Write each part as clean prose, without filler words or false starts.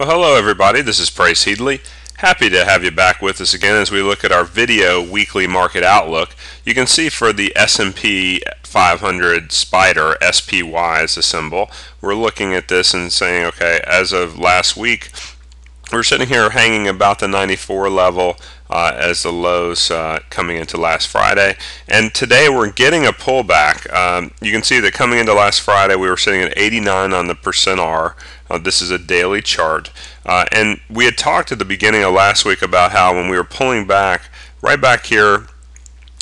Well, hello everybody, this is Price Headley. Happy to have you back with us again as we look at our video weekly market outlook. You can see for the S&P 500 Spider, SPY is the symbol, we're looking at this and saying, okay, as of last week, we're sitting here hanging about the 94 level as the lows coming into last Friday, and today we're getting a pullback. You can see that coming into last Friday we were sitting at 89 on the percent R. This is a daily chart, and we had talked at the beginning of last week about how when we were pulling back right back here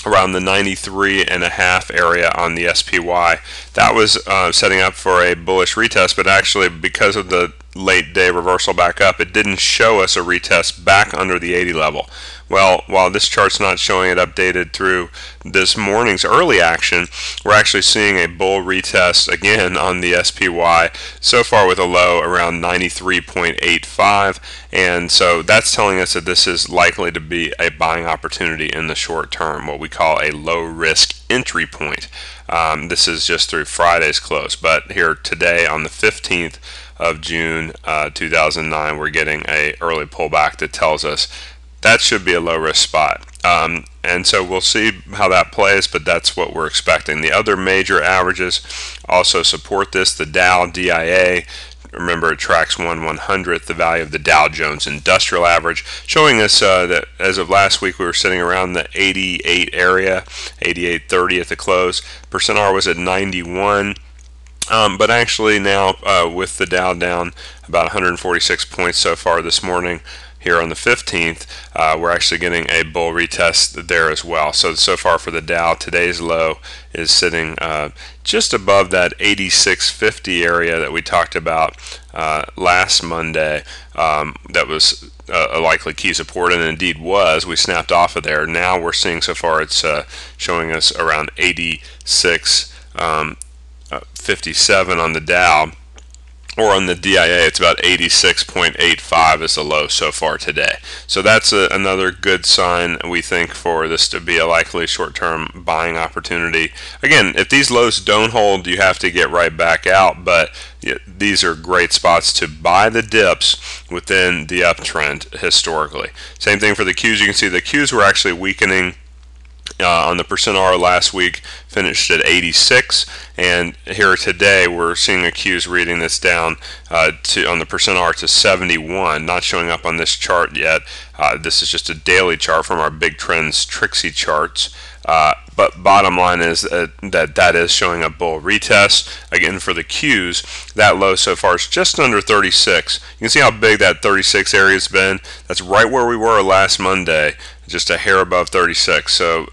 around the 93.5 area on the SPY, that was setting up for a bullish retest, but actually because of the late day reversal back up, it didn't show us a retest back under the 80 level. Well, while this chart's not showing it updated through this morning's early action, we're actually seeing a bull retest again on the SPY, so far with a low around 93.85, and so that's telling us that this is likely to be a buying opportunity in the short term, what we call a low risk entry point. This is just through Friday's close, but here today on the 15th of June 2009, we're getting a early pullback that tells us that should be a low risk spot, and so we'll see how that plays, but that's what we're expecting. The other major averages also support this. The Dow DIA, remember, it tracks 1/100th the value of the Dow Jones Industrial Average, showing us that as of last week we were sitting around the 88 area, 88.30 at the close. Percent R was at 91. But actually now with the Dow down about 146 points so far this morning, here on the 15th, we're actually getting a bull retest there as well. So far for the Dow, today's low is sitting just above that 86.50 area that we talked about last Monday. That was a likely key support, and indeed was. We snapped off of there. Now we're seeing so far it's showing us around 86.57 on the Dow. Or on the DIA, it's about 86.85 is the low so far today. So that's another good sign, we think, for this to be a likely short-term buying opportunity. Again, if these lows don't hold, you have to get right back out, but these are great spots to buy the dips within the uptrend historically. Same thing for the Qs. You can see the Qs were actually weakening on the percent R last week, finished at 86, and here today we're seeing a Qs reading that's down on the percent R to 71, not showing up on this chart yet. This is just a daily chart from our Big Trends Trixie charts. But bottom line is that is showing a bull retest. Again, for the Qs, that low so far is just under 36. You can see how big that 36 area has been. That's right where we were last Monday, just a hair above 36. So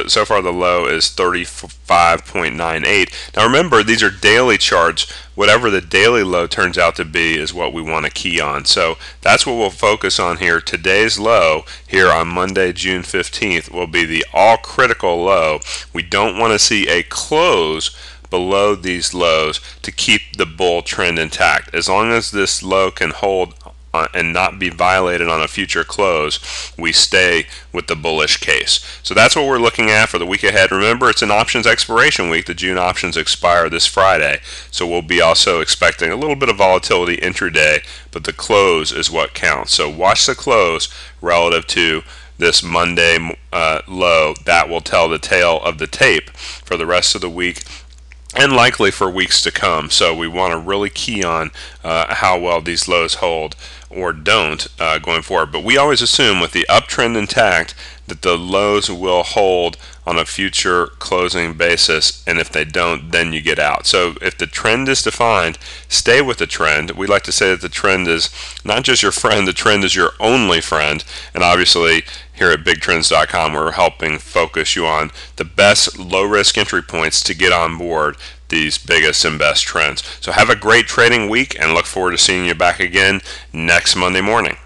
so far the low is 35.98. Now remember, these are daily charts. Whatever the daily low turns out to be is what we want to key on. So that's what we'll focus on here. Today's low here on Monday, June 15th, will be the all critical low. We don't want to see a close below these lows to keep the bull trend intact. As long as this low can hold and not be violated on a future close, we stay with the bullish case. So that's what we're looking at for the week ahead. Remember, it's an options expiration week. The June options expire this Friday, so we'll be also expecting a little bit of volatility intraday, but the close is what counts. So watch the close relative to this Monday low. That will tell the tale of the tape for the rest of the week and likely for weeks to come. So we want to really key on how well these lows hold or don't going forward. But we always assume with the uptrend intact that the lows will hold on a future closing basis, and if they don't, then you get out. So if the trend is defined, stay with the trend. We like to say that the trend is not just your friend, the trend is your only friend, and obviously here at BigTrends.com we're helping focus you on the best low risk entry points to get on board these biggest and best trends. So have a great trading week and look forward to seeing you back again next Monday morning.